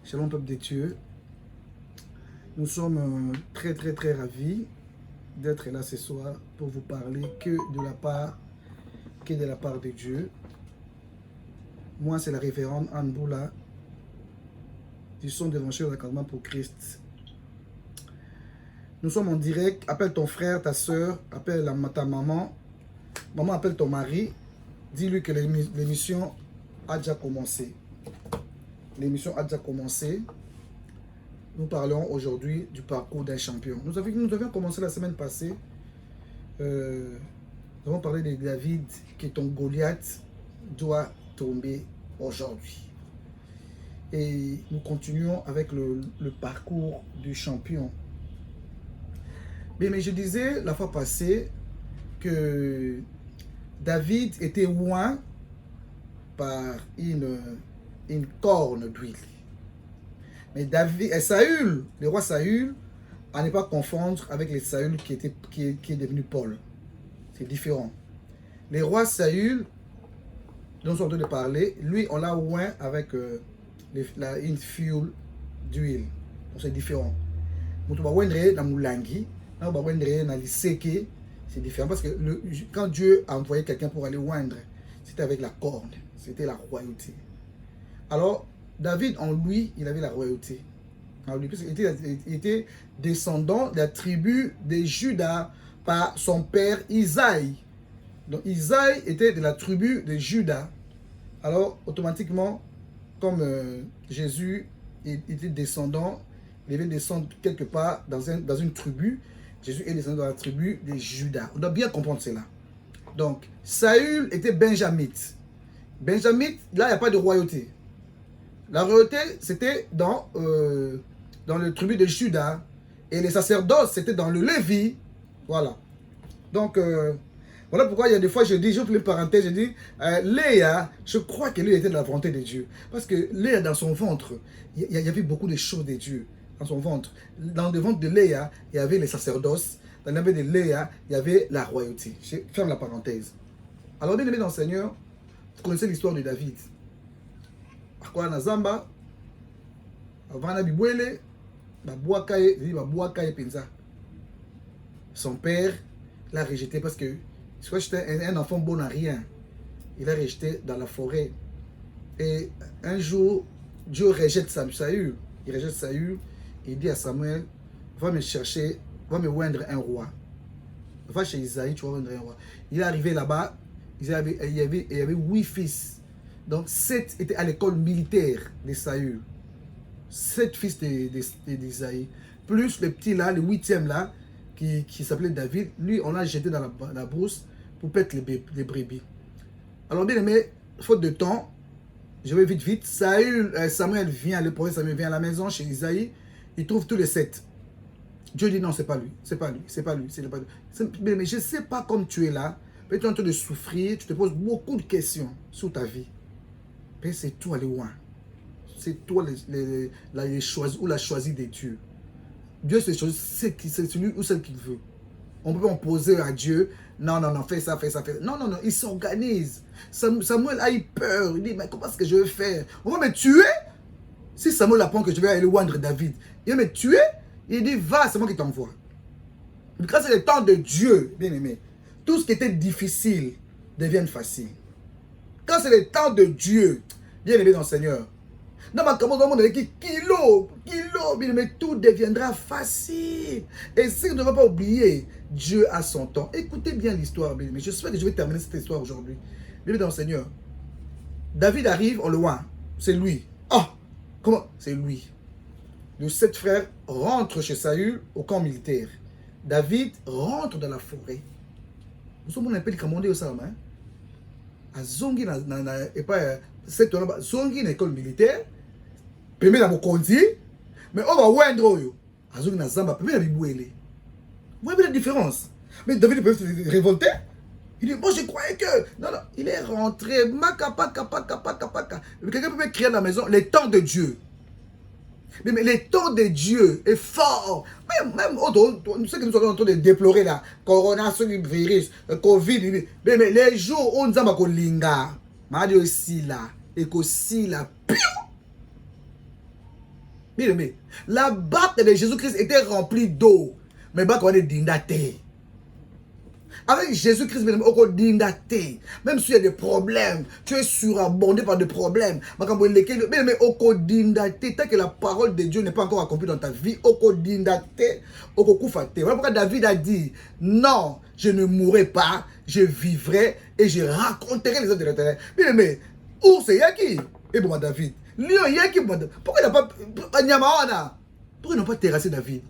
Shalom peuple de Dieu. Nous sommes très ravis d'être là ce soir pour vous parler que de la part de Dieu. Moi, c'est la révérende Anne Boula du Centre d'évangile d'accompagnement pour Christ. Nous sommes en direct. Appelle ton frère, ta soeur, appelle ta maman. Maman, appelle ton mari. Dis-lui que l'émission a déjà commencé. L'émission a déjà commencé. Nous parlons aujourd'hui du parcours d'un champion. Nous avions commencé la semaine passée. Nous avons parlé de David, que ton Goliath doit tomber aujourd'hui. Et nous continuons avec le parcours du champion. Mais je disais la fois passée que David était oint par une corne d'huile. Mais David et Saül, le roi Saül, à ne pas confondre avec les Saül qui est devenu Paul. C'est différent. Le roi Saül, dont on est en train de parler, lui, on l'a oint avec une fiole d'huile. Donc c'est différent. C'est différent parce que quand Dieu a envoyé quelqu'un pour aller oindre, c'était avec la corne, c'était la royauté. Alors, David, en lui, il avait la royauté. En lui, parce qu'il était descendant de la tribu de Juda par son père Isaïe. Donc, Isaïe était de la tribu de Juda. Alors, automatiquement, comme Jésus était descendant, il devait descendre quelque part dans une tribu. Jésus est descendu dans la tribu de Juda. On doit bien comprendre cela. Donc, Saül était benjamite. Benjamite, là, il n'y a pas de royauté. La royauté, c'était dans le tribu de Juda. Et les sacerdoces, c'était dans le Lévi. Voilà. Donc, voilà pourquoi il y a des fois, j'ouvre une parenthèse, je dis, Léa, je crois que lui était de la volonté de Dieu. Parce que Léa, dans son ventre, il y avait beaucoup de choses de Dieu. Dans son ventre. Dans le ventre de Léa, il y avait les sacerdoces. Dans le ventre de Léa, il y avait la royauté. Je ferme la parenthèse. Alors, bien aimé dans le Seigneur, vous connaissez l'histoire de David. Akwa na zamba, avana bibwele, babuakaye penza. Son père l'a rejeté parce que c'était un enfant bon à rien. Il l'a rejeté dans la forêt. Et un jour, Dieu rejette Saül. Il rejette Saül. Il dit à Samuel, va me chercher, va me oindre un roi. Va chez Isaïe, tu vas oindre un roi. Il est arrivé là-bas, il y avait 8 fils. Donc 7 étaient à l'école militaire de Saül. 7 fils d'Isaïe. Plus le petit là, le 8e là, qui s'appelait David. Lui, on l'a jeté dans la brousse pour pète les brebis. Alors bien aimé, faute de temps, je vais vite. Samuel vient, le prophète Samuel vient à la maison chez Isaïe. Il trouve tous les 7. Dieu dit non, c'est pas lui. Mais je ne sais pas comme tu es là. Peut-être tu es en train de souffrir, tu te poses beaucoup de questions sur ta vie. Mais c'est toi le loin. C'est toi les choisi ou la choisie de Dieu. Dieu c'est celui ou celle qu'il veut. On peut pas opposer à Dieu. Non, fais ça. Non, il s'organise. Samuel a eu peur. Il dit, mais comment est-ce que je vais faire? On va me tuer? Si Samuel apprend que je vais aller oindre David, il va me tuer. Il dit, va, c'est moi qui t'envoie. Quand c'est le temps de Dieu, bien aimé, tout ce qui était difficile devient facile. Quand c'est le temps de Dieu, bien aimé dans le Seigneur, dans ma commande, on a dit kilo, bien aimé, tout deviendra facile. Et si on ne va pas oublier, Dieu a son temps. Écoutez bien l'histoire, bien aimé. J'espère que je vais terminer cette histoire aujourd'hui. Bien aimé dans le Seigneur, David arrive, on le voit, c'est lui. Ah, comment? C'est lui. Les 7 frères rentrent chez Saül au camp militaire. David rentre dans la forêt. Nous sommes un peu commandés au Salama. À Zongi, et pas cette Zongi, une école militaire. Permet la Mokondi. Mais on va Wendro. À Zongi, na Zamba, permet la Bibouele. Vous voyez la différence? Mais David peut se révolter. Il dit, moi je croyais que. Non, il est rentré. Quelqu'un peut crier dans la maison, les temps de Dieu. Mais le temps de Dieu est fort. Même ceux que nous sommes en train de déplorer là, Corona, virus, Covid, mais les jours où nous avons linga, Mario aussi là, et aussi là, Bien aimé, la barque de Jésus-Christ était remplie d'eau. Mais barque on est dindaté. Avec Jésus-Christ, même s'il y a des problèmes, tu es surabondé par des problèmes. Mais tant que la parole de Dieu n'est pas encore accomplie dans ta vie, voilà pourquoi David a dit, non, je ne mourrai pas, je vivrai et je raconterai les œuvres de l'Éternel. Bien aimé, ours et yaki, et bon David, lion yaki, pourquoi il n'a pas, pourquoi ils n'ont pas terrassé David?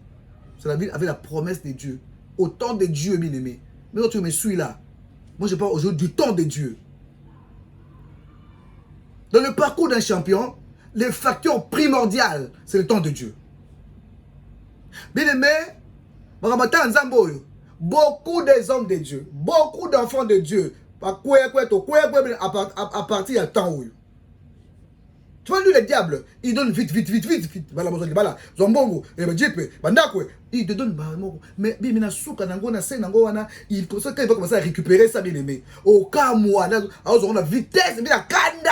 C'est David avait la promesse de Dieu, au temps de Dieu, bien aimé. Mais quand tu me suis là, moi je parle aujourd'hui du temps de Dieu. Dans le parcours d'un champion, le facteur primordial, c'est le temps de Dieu. Bien aimé, beaucoup des hommes de Dieu, beaucoup d'enfants de Dieu, à partir du temps où. Tu vois, lui, le diable, il donne vite. Il te donne. Mais il va commencer à récupérer ça, bien aimé. Au cas où, on a vitesse, mais la kanda.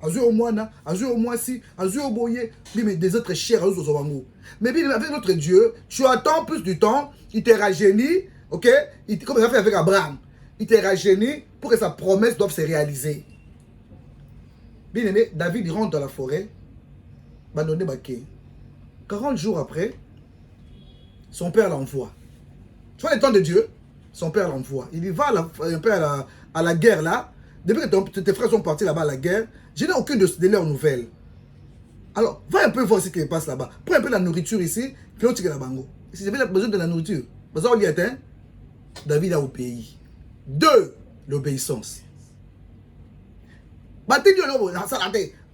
Azur au mois, azur au mois si, azur au boyer, mais des autres chers, mais bien avec notre Dieu, tu attends plus du temps, il te rajeunit, ok? Comme il a fait avec Abraham, il te rajeunit pour que sa promesse doive se réaliser. Bien aimé, David il rentre dans la forêt, abandonné Baké. 40 jours après, son père l'envoie. Tu vois le temps de Dieu, son père l'envoie. Il y va un peu à la guerre là. Depuis que tes frères sont partis là-bas à la guerre, je n'ai aucune de leurs nouvelles. Alors, va un peu voir ce qui se passe là-bas. Prends un peu de la nourriture ici, puis on tire la bango. Si j'avais besoin de la nourriture, David a obéi. 2, l'obéissance.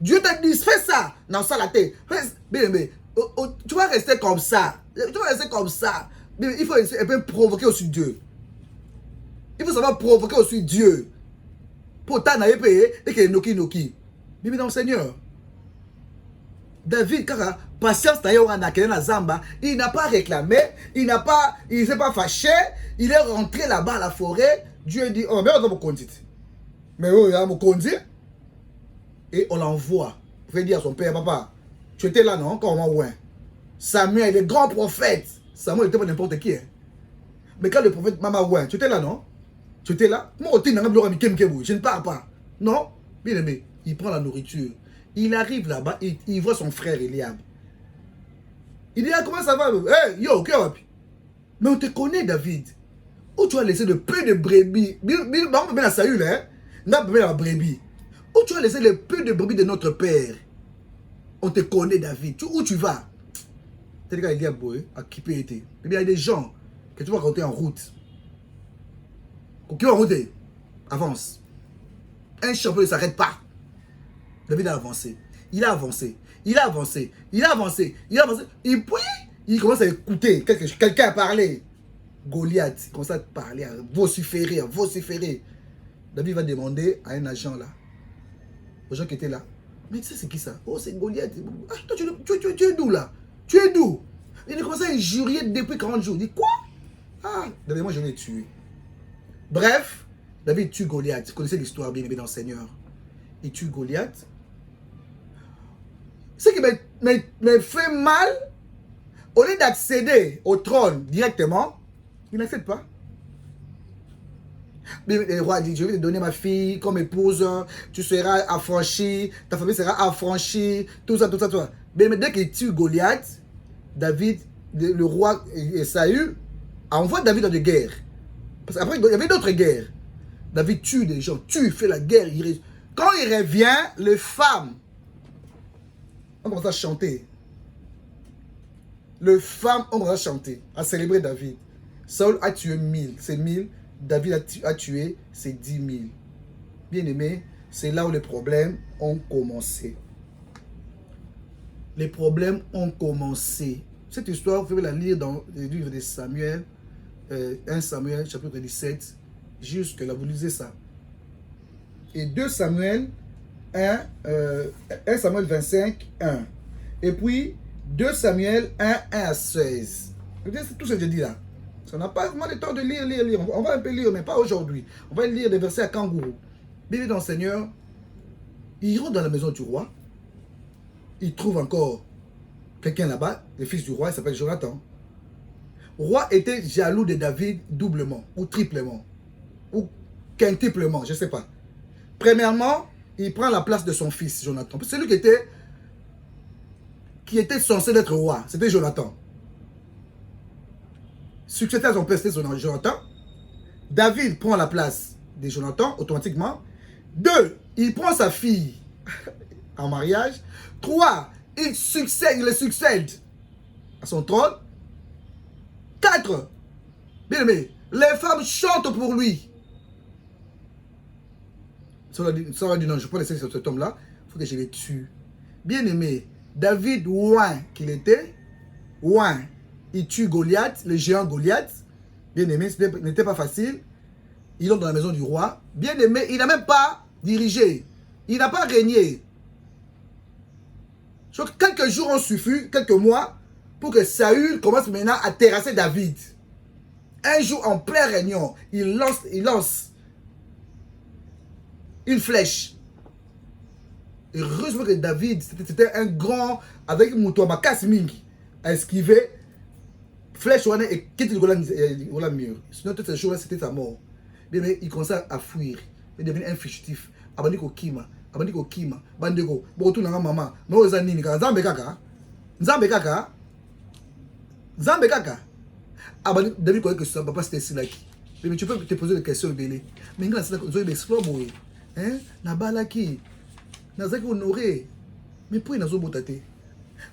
Dieu t'a dit, fais ça. Non, ça la tête. Tu vas rester comme ça. Tu vas rester comme ça. Il faut un peu provoquer aussi Dieu. Il faut savoir provoquer aussi Dieu. Pour t'en aller payer et que noki. Mais dans le Seigneur. David, car patience il n'a pas réclamé, il ne s'est pas fâché, il est rentré là-bas à la forêt. Dieu dit, oh, mais on va me conduire. Mais on va me conduire. Et on l'envoie. Il fait dire à son père, papa, tu étais là, non? Quand on m'a oué. Samuel, le grand prophète. Samuel n'était pas n'importe qui. Hein. Mais quand le prophète m'a oué, tu étais là, non? Tu étais là? Moi, je ne parle pas. Non? Bien aimé, il prend la nourriture. Il arrive là-bas, il voit son frère Eliab. Il dit, ah, comment ça va? Hey, yo, ok. Mais on te connaît, David. Où tu as laissé le peu de brebis? On peut la salut, hein? On a la brebis. Où tu as laissé le peu de brebis de notre père? On te connaît, David. Où tu vas? C'est-à-dire qu'il y a qui peut être. Il y a des gens que tu vas rencontrer en route. Qui vont router? Avance. Un champion ne s'arrête pas. David a avancé. Il a avancé. Il a avancé. Il a avancé. Il a avancé. Et puis, il commence à écouter. Quelqu'un a parlé. Goliath, il commence à parler, à vociférer. David va demander à un agent là, aux gens qui étaient là, mais tu sais c'est qui ça? Oh, c'est Goliath. Ah, toi, tu es d'où là? Tu es d'où? Il a commencé à injurier depuis 40 jours. Il dit quoi? Ah, David, moi je l'ai tué. Bref, David tue Goliath. Vous connaissez l'histoire bien aimée dans le Seigneur. Il tue Goliath. Ce qui me fait mal, au lieu d'accéder au trône directement, il n'accepte pas. Le roi dit, je vais te donner ma fille comme épouse, tu seras affranchi, ta famille sera affranchie, tout ça. Mais dès qu'il tue Goliath, David, le roi Saül, envoie David dans des guerres. Parce qu'après, il y avait d'autres guerres. David tue des gens, fait la guerre. Quand il revient, les femmes, on commence à chanter. Les femmes ont commencé à chanter, à célébrer David. Saül a tué 1000, c'est 1000. David a tué, c'est 10 000. Bien aimé, c'est là où les problèmes ont commencé. Les problèmes ont commencé. Cette histoire, vous pouvez la lire dans le livre de Samuel, 1 Samuel, chapitre 17, jusque là, vous lisez ça. Et 2 Samuel, 1 Samuel 25, 1. Et puis, 2 Samuel 1, 1 à 16. C'est tout ce que je dis là. On n'a pas vraiment le temps de lire. On va un peu lire, mais pas aujourd'hui. On va lire des versets à kangourou. Bien dans le Seigneur, il rentre dans la maison du roi. Il trouve encore quelqu'un là-bas, le fils du roi, il s'appelle Jonathan. Le roi était jaloux de David doublement, ou triplement, ou quintuplement, je ne sais pas. Premièrement, il prend la place de son fils, Jonathan. Celui qui était censé être roi, c'était Jonathan. Successeur à son père, c'était Jonathan. David prend la place de Jonathan, automatiquement. 2, il prend sa fille en mariage. 3, il le succède à son trône. 4, bien aimé, les femmes chantent pour lui. Ça va dire non, je peux laisser cet homme-là, il faut que je le tue. Bien aimé, David, ouin qu'il était, ouin, il tue Goliath, le géant Goliath. Bien aimé, ce n'était pas facile. Il entre dans la maison du roi. Bien aimé, il n'a même pas dirigé. Il n'a pas régné. Donc, quelques jours ont suffi, quelques mois, pour que Saül commence maintenant à terrasser David. Un jour, en plein réunion, il lance une flèche. Heureusement que David, c'était un grand, avec Moutouama Kasmingi, à esquiver. Flèche, et quitte le mur. Sinon, toutes ces choses-là, c'était sa mort. Bien, mais il commence à fuir. Il devient un fugitif. Abandiko Kima. Abandiko Kima. Bandeko. Botu nanga maman. No zanini ka. Nzambe kaka. Nzambe kaka. Nzambe kaka. Abandiko David croyait que son papa c'était Silaki. Mais tu peux te poser des questions belé. Mais quand c'est là, l'explore boy. Hein? Na balaki. Na zaki honoré. Mais pour nazo botate.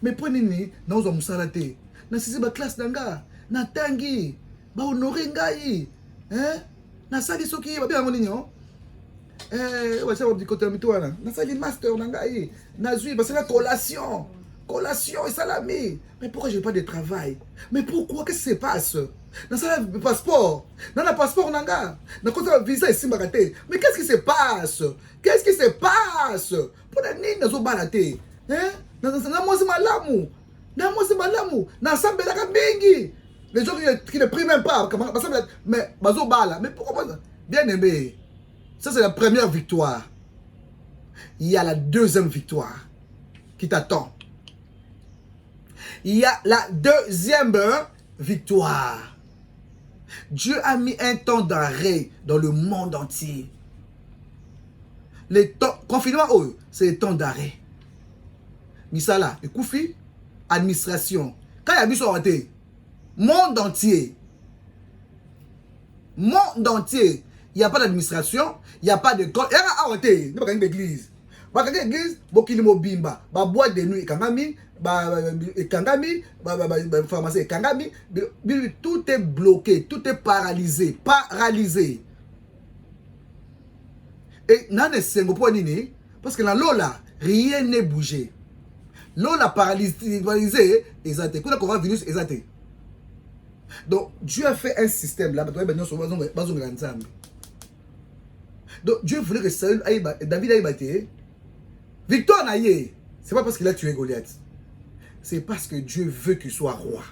Mais pour nini nazo musalate. Na sisi ba classe nanga. Na tangi. Ba honoré ngai. Hein? Na sali soki ba bien ngoninyo. Ouais, ça va du côté de toi là. Na sali master nangai. Na zui parce que la collation. Collation et salami. Mais pourquoi j'ai pas de travail? Mais pourquoi? Qu'est-ce qui se passe? Na sali passeport. Na la passeport nanga. Na kota visa ici mbakate. Mais qu'est-ce qui se passe? Qu'est-ce qui se passe? Pour la nini nazo balate. Hein? Na moi c'est malamu. Na moi c'est malamu. Na sambela ka mingi. Les gens qui ne prient même pas, mais mais pourquoi pas? Bien aimé, ça c'est la première victoire. Il y a la deuxième victoire qui t'attend. Il y a la deuxième victoire. Dieu a mis un temps d'arrêt dans le monde entier. Les temps, confinement, oh, c'est le temps d'arrêt. Misala, et Koufi, administration. Quand il y a mis son arrêté, monde entier. Monde entier. Il n'y a pas d'administration. Il n'y a pas d'école. Il y a arrêté. Il n'y a pas d'église. Il y a une église. Il y a bimba. Il y a boîte de nuit. Il y a pharmacie. Tout est bloqué. Tout est paralysé. Paralysé. Et parce que dans l'eau là, rien n'est bougé. L'eau là paralysé. Exact. Quand on va virus, exact. Donc, Dieu a fait un système là. Donc, Dieu voulait que Saül David aille battre. Victoire naïe. C'est pas parce qu'il a tué Goliath. C'est parce que Dieu veut qu'il soit roi.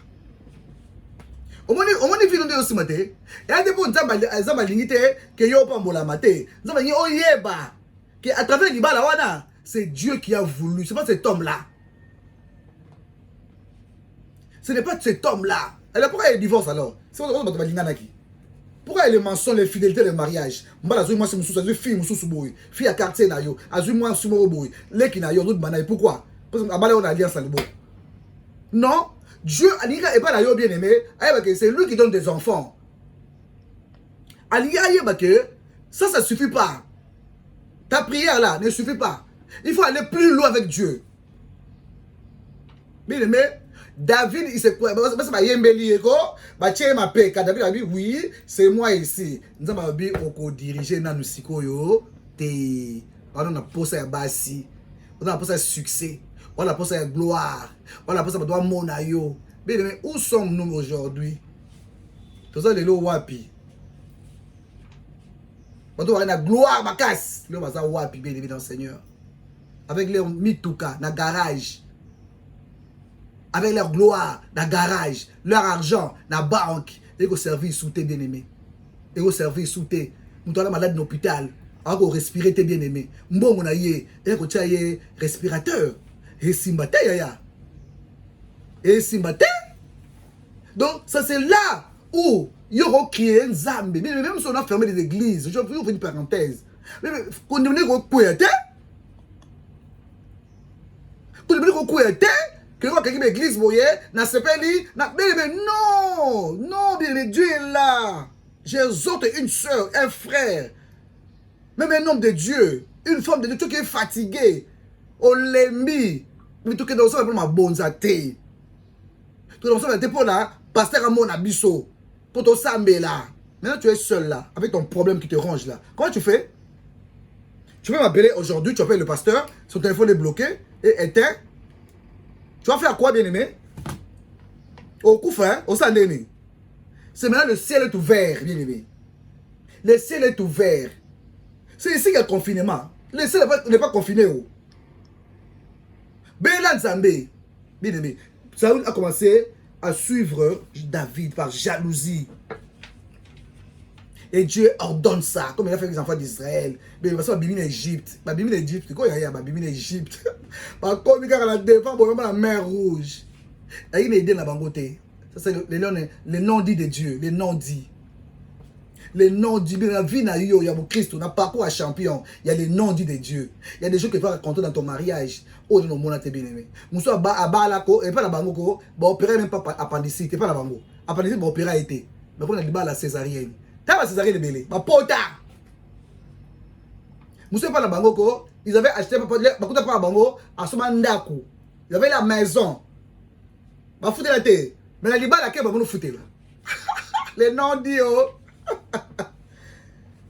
Au moins, il fait aussi maté. Et à des bons zamba limité que yo pas mbola maté. Zamba ni oyeba. Que à travers l'ibala wana, c'est Dieu qui a voulu. C'est pas cet homme là. Ce n'est pas cet homme là. Alors pourquoi il divorce alors? C'est pourquoi il y a les mensonges, les fidélités, les mariages? Fille à quartier, pourquoi? Parce qu'on a une alliance. Non, Dieu n'est pas bien aimé. C'est lui qui donne des enfants. Ça ne suffit pas. Ta prière là ne suffit pas. Il faut aller plus loin avec Dieu. Bien aimé. David, il s'est quoi? David a dit oui, c'est moi ici. Nous avons dit on diriger dans nous on a posé à Bassi, on a posé à succès, on a posé à gloire, on a posé à monayo. Mais où sommes-nous aujourd'hui? Tout ça, les lois wapi. On doit avoir la gloire, ma casse. Le bazar wapi, bien évidemment, Seigneur. Avec les mitouka, na garage. Avec leur gloire, dans garage, leur argent, dans banque, et au service sous tes bien-aimés. Et au service sous tes. Nous sommes malades dans l'hôpital, alors respirer tes bien-aimés. Mbon on a yé, et qu'on tient respirateur. Et simba ya. Et si matin. Donc, ça c'est là où il y aura créé un Zambé. Mais même si on a fermé les églises, je vais vous faire une parenthèse. Mais quand on est au Kouété, quand on est au Kouété, que vous avez l'église, vous voyez, n'a pas dit, mais non, non, bien, Dieu est là. J'exhorte une soeur, un frère, même un homme de Dieu, une femme de Dieu, tout qui est fatigué, on l'a mis, mais tout qui est dans ça, pour ma bonne zate. Tout dans ça, pour là, pasteur à mon abisso, pour ton sambe là. Maintenant, tu es seul là, avec ton problème qui te range là. Comment tu fais? Tu peux m'appeler aujourd'hui, tu appelles le pasteur, son téléphone est bloqué et éteint. Tu vas faire quoi, bien-aimé? Au Koufa, au Sandéni. C'est maintenant le ciel est ouvert, bien-aimé. Le ciel est ouvert. C'est ici qu'il y a confinement. Le ciel n'est pas confiné. Oh. Bélan Zambé, bien-aimé, Saoul a commencé à suivre David par jalousie. Et Dieu ordonne ça, comme il a fait avec les enfants d'Israël. Mais il va se faire Bibi en Égypte. Bibi en Égypte, quoi il y a Bibi en Égypte? Par contre, il y a la défense pour la mer rouge. Il y a une idée là-bas côté. Ça, c'est les non-dits de Dieu, les non-dits. Les non-dits, la vie n'a eu, il y a mon Christ, on a parcours à champion. Il y a les non-dits de Dieu. Il y a des choses que tu vas raconter dans ton mariage. Oh, non, mon âme, bien aimé. Moussa, à Balako, et pas la bango, bah, opérer même pas appendicite, et pas la bango. Appendicite, bah, opérer a été. Mais pour la césarienne. T'as la césarienne de Bélé, ma pota. Moussa, pas la bango, ils avaient acheté, pas la bango, à Somandaku. Ils avaient la maison. Bah, foutez la tête. Mais la liba, laquelle, bah, nous foutez là. Les non-dits, oh.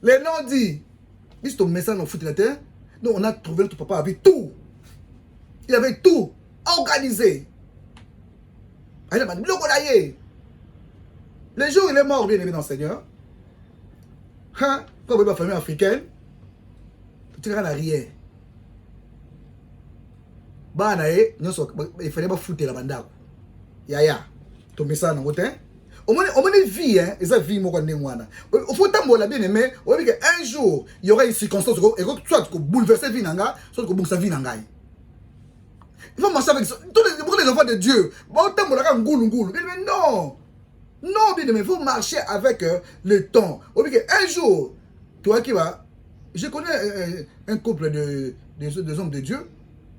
Les non-dits. Dis ton message dans foutez la tête. Donc, on a trouvé ton papa avec tout. Il avait tout organisé. Le jour où il est mort, bien aimé dans le Seigneur, hein, comme la famille africaine, tu regardes arrière. Il fallait pas foutre la bande. Yaya, ton message dans le côté. Au moins, une vie, hein, et ça vie, moi, il faut t'amour bien aimé. Un jour, il y aura une circonstance, soit que bouleverser la vie, soit que bouleverser la vie. Il faut marcher avec tous les enfants de Dieu. Mais non. Non, bien aimé, il faut marcher avec le temps. Un jour, toi qui vas. Je connais un couple des hommes de Dieu.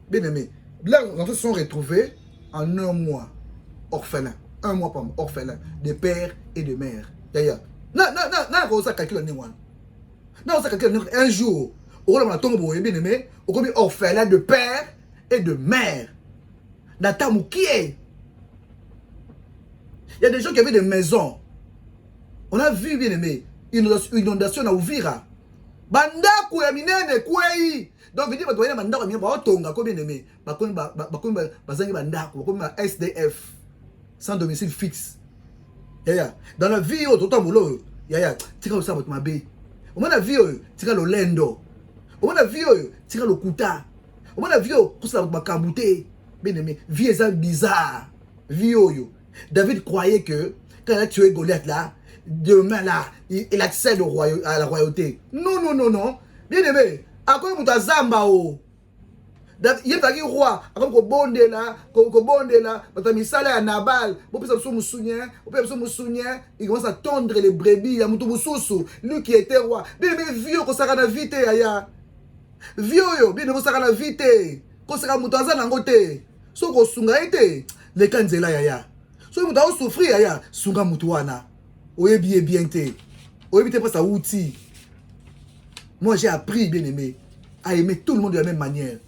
Bien aimé. Là, ils se sont retrouvés en un mois. Orphelins. Un mois par mois. Orphelins. De père et de mère. D'ailleurs. Non, on s'est calculé un jour. On a tombé, bien aimé. On a orphelin de père et de mère. Natamu qui est? Il y a des gens qui avaient des maisons. On a vu, bien aimé, une inondation à Ouvira. Banda kouya minene kouyi. Donc, vous dites, vous voyez, banda kouya minene, tonga, bien aimé. Banda kouya SDF. Sans domicile fixe. Dans la vie, tout le temps, tu as votre mabé. Au moins, la vie, tu as le lendo. Au moins, la vie, tu as le kuta. Au moins, la vie, tu as le makabouté. Bien aimé, vie est bizarre. Vie, David croyait que quand il a tué Goliath là, demain là, il accède à la royauté. Non. Bien aimé, à quoi tu as Zamba? Il y a un roi, comme Kobonde là, tu as mis ça à Nabal, il commence à tondre les brebis, il y a lui qui était roi. Bien aimé, vieux, qu'on s'arrête à vite, vieux, bien aimé, qu'on s'arrête à vite, qu'on s'arrête à Moutaza Nangote, so qu'on sunga été, les kanzela yaya. So vous avez souffrir yaya, sunga Moutouana, oye bien te, oye bien pas ça outil. Moi j'ai appris, bien aimé, à aimer tout le monde de la même manière.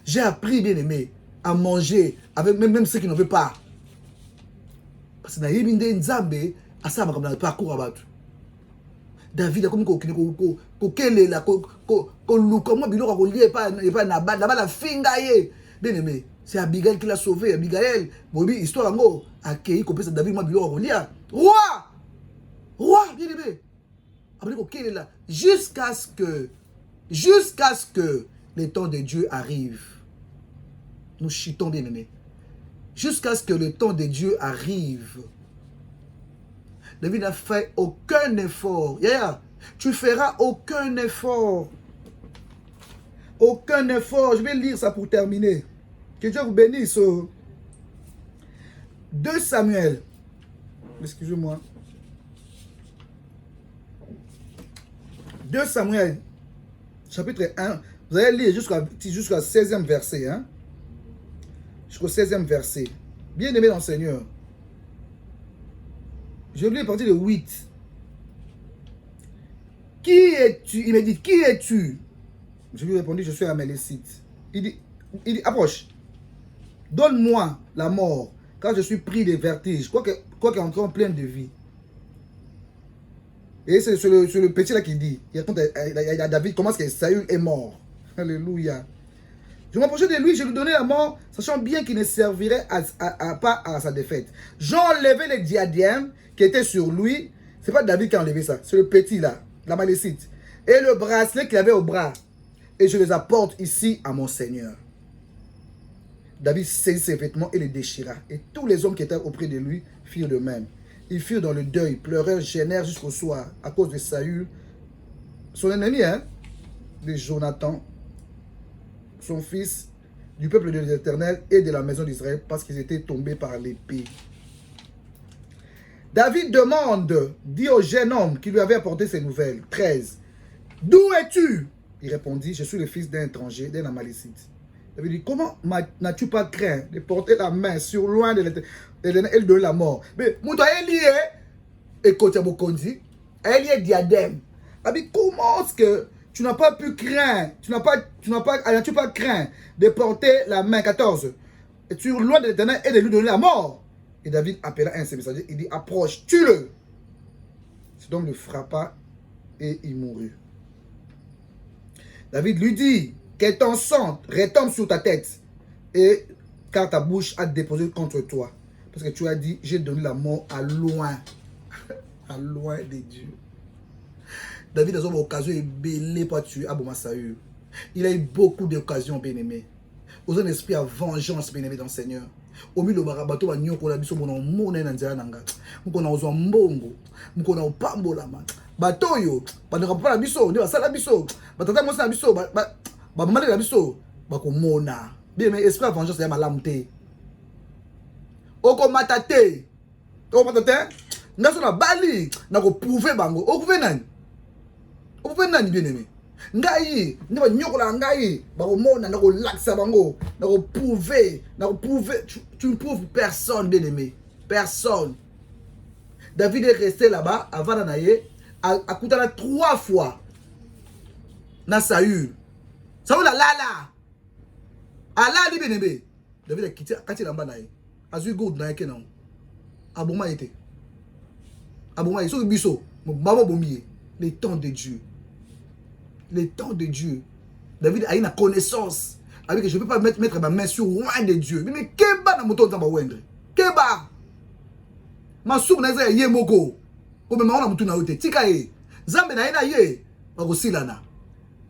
J'ai appris, bien aimé, à manger avec même ceux qui n'en veulent pas. Parce que dans les Nzambe, à ça, comme dans le parcours à battre. David a comme kokele la comment biloko ko lié pas Nabal la finga ye. Bien aimé, c'est Abigail qui l'a sauvé. Abigail, bobi histoire ngo accueilli ko pesa David ma biloko ko lié. Roi, bien aimé. Après kokele là jusqu'à ce que le temps de Dieu arrive. Nous chutons, bien aimé. Jusqu'à ce que le temps de Dieu arrive. David n'a fait aucun effort. Tu feras aucun effort. Aucun effort. Je vais lire ça pour terminer. Que Dieu vous bénisse. 2 Samuel. Excusez-moi. 2 Samuel, chapitre 1. Vous allez lire jusqu'à 16e verset. Hein? Jusqu'au 16e verset. Bien aimé dans le Seigneur. Je lui ai parti de 8. Qui es-tu? Il me dit, qui es-tu? Je lui ai répondu, je suis Amalécite. Il dit, approche. Donne-moi la mort, car je suis pris de vertige, quoi qu'il est encore plein de vie. Et c'est le petit là qui dit, il raconte à David comment est-ce que Saül est mort. Alléluia. Je m'approchais de lui, je lui donnais la mort, sachant bien qu'il ne servirait pas à sa défaite. J'ai enlevé les diadèmes qui étaient sur lui. C'est pas David qui a enlevé ça, c'est le petit là, la Malécite. Et le bracelet qu'il avait au bras. Et je les apporte ici à mon Seigneur. David saisit ses vêtements et les déchira. Et tous les hommes qui étaient auprès de lui firent de même. Ils furent dans le deuil, pleurèrent, gênèrent jusqu'au soir à cause de Saül, son ennemi, hein, de Jonathan, son fils, du peuple de l'Éternel et de la maison d'Israël, parce qu'ils étaient tombés par l'épée. David dit au jeune homme qui lui avait apporté ces nouvelles, 13, « D'où es-tu » Il répondit, « Je suis le fils d'un étranger, d'un Amalécite. » David dit, « Comment n'as-tu pas craint de porter la main sur loin de l'Éternel et de la mort ?» Mais, Mouta Elie, et Kotiabokondi, Elie diadème. David, comment est-ce que tu n'as pas pu craindre, n'as-tu pas craint de porter la main, 14, et sur loin de l'Éternel et de lui donner la mort? Et David appela un de ses messagers, il dit, approche, tue-le. Cet homme le frappa et il mourut. David lui dit, que ton sang retombe sur ta tête, et car ta bouche a déposé contre toi. Parce que tu as dit, j'ai donné la mort à loin, à loin de Dieu. David a eu l'occasion de belé pour tuer Aboma Saül. Il a eu beaucoup d'occasions, bien-aimé. Aux un esprit à vengeance, bien-aimé dans le Seigneur. Au milieu de barabato wa nyoko la biso mona mona na nzela nanga. Muko na ozwa mbongo, muko na opambola ma. Bato yo, bandaka papa na biso, nde basala biso. Batata mosa na biso, ba mama na biso, bako mona. Bien mais esprit à vengeance ya malamu te. Oko matate. Oko matate. Ngaso na bali, na ko prouver bango. Oko ve nani? Oko ve nani bien aimé? Ngai, ndeba nyokola ngai, bako mona na ko laksa bango, na ko prouver, tu ne prouves personne bien aimé, personne. David est resté là-bas avant d'anayer, a coûté 3 fois na Saül. Saül la Allah bien aimé. David a quitté kati lamba naye. Azu good na yeke non. Aboma été. Aboma so biso, mama bomié, les temps de Dieu. Les temps de Dieu. David a une connaissance. Avec que je ne peux pas mettre ma main sur loin de Dieu. Mais keba na moto nzamba wendre. Keba. Ma soupe na za ye moko. Ko me maona mutu na yote. Tika ye. Zambe na ye. Ba ko silana.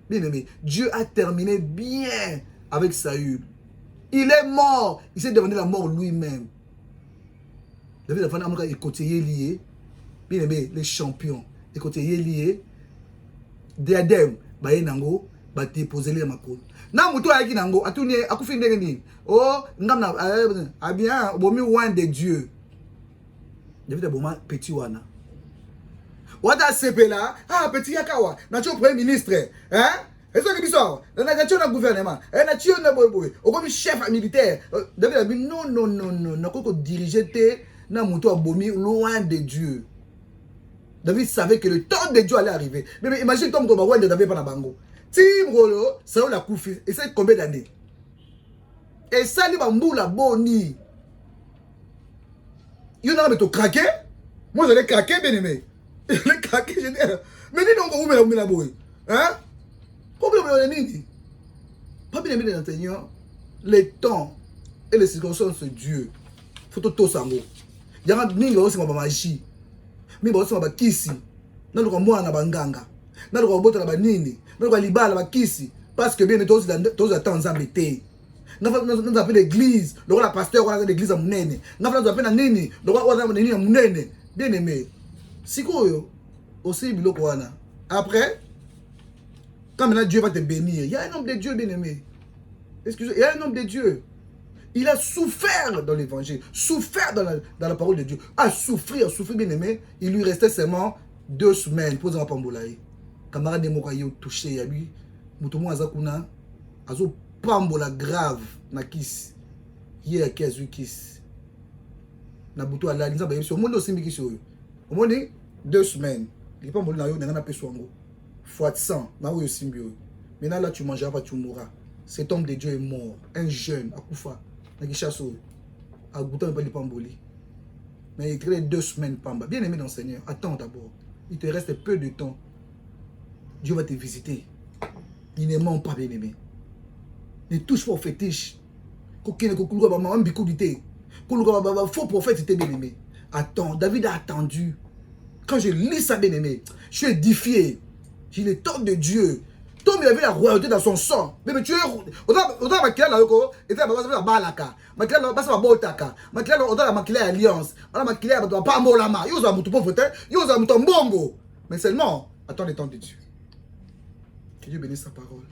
Bien aimé, Dieu a terminé bien avec Saül. Il est mort. Il s'est demandé la mort lui-même. David a fait un écoutez lié. Bien aimé, les champions. Écoutez lié. Diadème. Baye nango ba déposer les makolo na muto ayaki nango atuni akufi ndenge nini oh ngamna a bien bomi loin de Dieu. David aboma petit wana wata sepela petit yakawa na cho premier ministre hein eso ki biso na cho na gouvernement na cho na boy okomi chef militaire. David a dit non ko diriger te na muto abomi loin de Dieu. David savait que le temps de Dieu allait arriver. Mais imagine Tom Koba de David Panabango. Tim Rolo, ça a coupé. Et c'est combien d'années? Et ça, il va la boni. Il y en a qui ont craqué. Moi, j'allais craquer, bien aimé. J'allais craquer, j'ai dit. Mais dis donc, où est la boue? Hein? Comment est-ce que pas bien aimé dans Seigneur, les temps et les circonstances de Dieu. Faut tout sango. Il y a un aussi ma magie. Mais bon, c'est ma kisi. N'a pas moi na banganga. N'a pas bota na banini. N'a pas libala ba kisi. Parce que bien tous attendent zambete. N'a pas appelé l'église. Le roi pasteur on a l'église à munene. N'a pas appelé na nini. Le roi on a nini à munene. Bien aimé. Sikoyo aussi biloko wana. Après quand maintenant Dieu va te bénir, il y a un homme de Dieu bien aimé. Excusez, il y a un homme de Dieu. Il a souffert dans l'évangile, souffert dans la parole de Dieu. A souffert bien aimé. Il lui restait seulement 2 semaines pour un pambolaï. Camarade de Morayo touché à lui. Moutoumou Azakuna. Azo pambola grave na kiss. Yé a kiazu kiss. Na boutou ala. Nisa ba yebisi. Au monde aussi mikisi oyo. Au monde 2 semaines. Il pambola na yo nana pe soango. Fois 100. Na oyo simbio. Maintenant là tu mangeras, tu mourras. Cet homme de Dieu est mort. Un jeune à Koufa. Mais il te reste 2 semaines, Pamba. Bien aimé dans le Seigneur, attends d'abord. Il te reste peu de temps. Dieu va te visiter. Il ne ment pas, bien aimé. Ne touche pas au fétiche. Faux prophète, c'était bien aimé. Attends, David a attendu. Quand je lis ça, bien aimé, je suis édifié. J'ai le temps de Dieu. Tom, il avait la royauté dans son sang. Mais tu es. Autant Makila la yoko, et la balaka. Makila la basa botaka. Makila la Makila alliance. La Makila la pas molama. Yoza mutu pauvreté. Yoza mutu mbongo. Mais seulement, attends le temps de Dieu. Que Dieu bénisse sa parole.